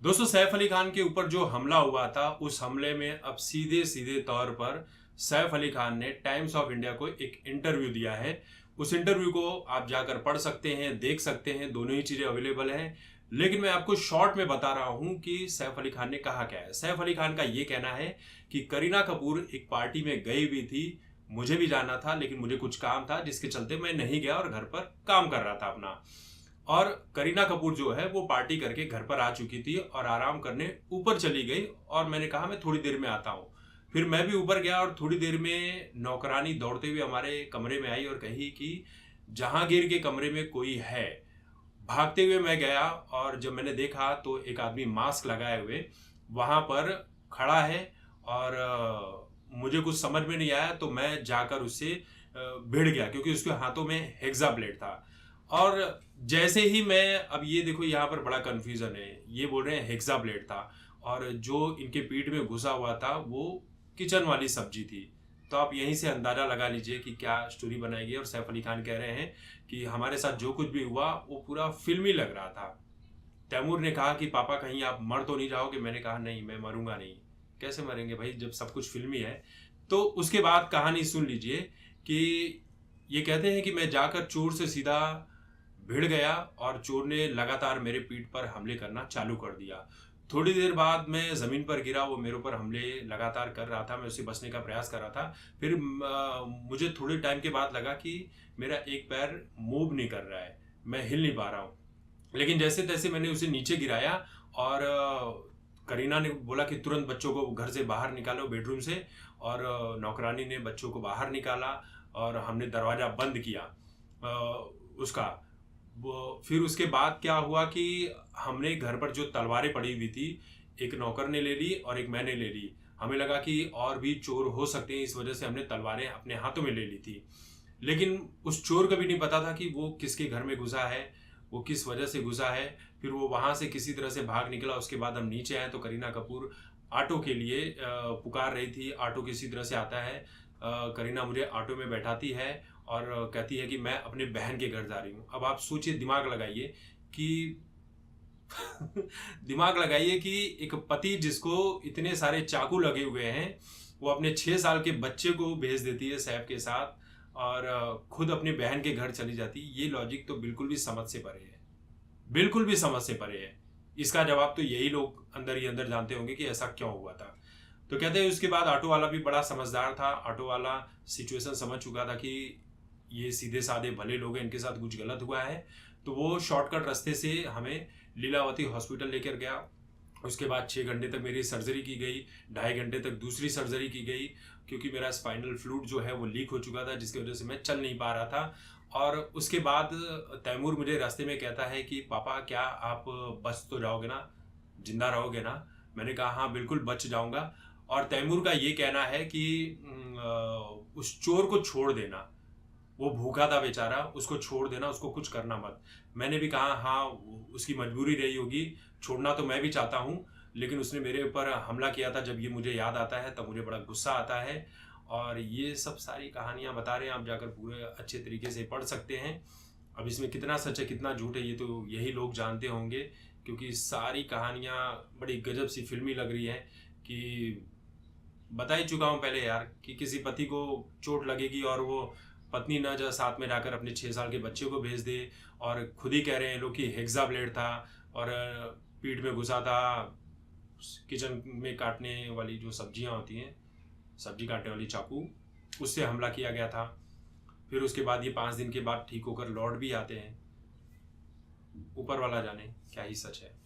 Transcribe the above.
दोस्तों, सैफ अली खान के ऊपर जो हमला हुआ था, उस हमले में अब सीधे सीधे तौर पर सैफ अली खान ने टाइम्स ऑफ इंडिया को एक इंटरव्यू दिया है। उस इंटरव्यू को आप जाकर पढ़ सकते हैं, देख सकते हैं, दोनों ही चीज़ें अवेलेबल हैं। लेकिन मैं आपको शॉर्ट में बता रहा हूं कि सैफ अली खान ने कहा क्या है। सैफ अली खान का ये कहना है कि करीना कपूर एक पार्टी में गई हुई थी, मुझे भी जाना था, लेकिन मुझे कुछ काम था जिसके चलते मैं नहीं गया और घर पर काम कर रहा था अपना। और करीना कपूर जो है वो पार्टी करके घर पर आ चुकी थी और आराम करने ऊपर चली गई और मैंने कहा मैं थोड़ी देर में आता हूँ। फिर मैं भी ऊपर गया और थोड़ी देर में नौकरानी दौड़ते हुए हमारे कमरे में आई और कही कि जहांगीर के कमरे में कोई है। भागते हुए मैं गया और जब मैंने देखा तो एक आदमी मास्क लगाए हुए वहां पर खड़ा है और मुझे कुछ समझ में नहीं आया तो मैं जाकर उससे भिड़ गया क्योंकि उसके हाथों में हेक्सा ब्लेड था। और जैसे ही मैं, अब ये देखो यहाँ पर बड़ा कंफ्यूजन है, ये बोल रहे हैं हेक्सा ब्लेड था और जो इनके पीठ में घुसा हुआ था वो किचन वाली सब्जी थी। तो आप यहीं से अंदाजा लगा लीजिए कि क्या स्टोरी बनाएगी। और सैफ अली खान कह रहे हैं कि हमारे साथ जो कुछ भी हुआ वो पूरा फिल्मी लग रहा था। तैमूर ने कहा कि पापा कहीं आप मर तो नहीं जाओगे। मैंने कहा नहीं, मैं मरूंगा नहीं। कैसे मरेंगे भाई जब सब कुछ फिल्मी है। तो उसके बाद कहानी सुन लीजिए कि ये कहते हैं कि मैं जाकर चोर से सीधा भिड़ गया और चोर ने लगातार मेरे पीठ पर हमले करना चालू कर दिया। थोड़ी देर बाद मैं जमीन पर गिरा, वो मेरे ऊपर हमले लगातार कर रहा था, मैं उससे बचने का प्रयास कर रहा था। फिर मुझे थोड़े टाइम के बाद लगा कि मेरा एक पैर मूव नहीं कर रहा है, मैं हिल नहीं पा रहा हूँ। लेकिन जैसे तैसे मैंने उसे नीचे गिराया और करीना ने बोला कि तुरंत बच्चों को घर से बाहर निकालो, बेडरूम से। और नौकरानी ने बच्चों को बाहर निकाला और हमने दरवाज़ा बंद किया उसका। वो फिर उसके बाद क्या हुआ कि हमने घर पर जो तलवारें पड़ी हुई थी, एक नौकर ने ले ली और एक मैंने ले ली। हमें लगा कि और भी चोर हो सकते हैं, इस वजह से हमने तलवारें अपने हाथों में ले ली थी। लेकिन उस चोर को भी नहीं पता था कि वो किसके घर में घुसा है, वो किस वजह से घुसा है। फिर वो वहां से किसी तरह से भाग निकला। उसके बाद हम नीचे आए तो करीना कपूर ऑटो के लिए पुकार रही थी। ऑटो किसी तरह से आता है, करीना मुझे ऑटो में बैठाती है और कहती है कि मैं अपने बहन के घर जा रही हूँ। अब आप सोचिए, दिमाग लगाइए कि दिमाग लगाइए कि एक पति जिसको इतने सारे चाकू लगे हुए हैं, वो अपने 6 साल के बच्चे को भेज देती है सैफ के साथ और खुद अपनी बहन के घर चली जाती। ये लॉजिक तो बिल्कुल भी समझ से परे है, बिल्कुल भी समझ से परे है। इसका जवाब तो यही लोग अंदर ही अंदर जानते होंगे कि ऐसा क्यों हुआ था। तो कहते हैं उसके बाद ऑटो वाला भी बड़ा समझदार था। ऑटो वाला सिचुएशन समझ चुका था कि ये सीधे साधे भले लोग हैं, इनके साथ कुछ गलत हुआ है। तो वो शॉर्टकट रास्ते से हमें लीलावती हॉस्पिटल लेकर गया। उसके बाद 6 घंटे तक मेरी सर्जरी की गई, 2.5 घंटे तक दूसरी सर्जरी की गई क्योंकि मेरा स्पाइनल फ्लूइड जो है वो लीक हो चुका था, जिसकी वजह से मैं चल नहीं पा रहा था। और उसके बाद तैमूर मुझे रास्ते में कहता है कि पापा क्या आप बच तो जाओगे ना, जिंदा रहोगे ना। मैंने कहा हाँ बिल्कुल बच जाऊंगा। और तैमूर का ये कहना है कि उस चोर को छोड़ देना, वो भूखा था बेचारा, उसको छोड़ देना, उसको कुछ करना मत। मैंने भी कहा हाँ उसकी मजबूरी रही होगी, छोड़ना तो मैं भी चाहता हूँ, लेकिन उसने मेरे ऊपर हमला किया था। जब ये मुझे याद आता है तब मुझे बड़ा गुस्सा आता है। और ये सब सारी कहानियाँ बता रहे हैं, आप जाकर पूरे अच्छे तरीके से पढ़ सकते हैं। अब इसमें कितना सच है कितना झूठ है ये तो यही लोग जानते होंगे, क्योंकि सारी कहानियाँ बड़ी गजब सी फिल्मी लग रही हैं। कि बता ही चुका हूँ पहले यार कि किसी पति को चोट लगेगी और वो पत्नी न जा साथ में जाकर अपने 6 साल के बच्चे को भेज दे। और खुद ही कह रहे हैं लोग कि हेक्सा ब्लेड था और पीठ में घुसा था। किचन में काटने वाली जो सब्जियां होती हैं, सब्जी काटने वाली चाकू, उससे हमला किया गया था। फिर उसके बाद ये 5 दिन के बाद ठीक होकर लौट भी आते हैं। ऊपर वाला जाने क्या ही सच है।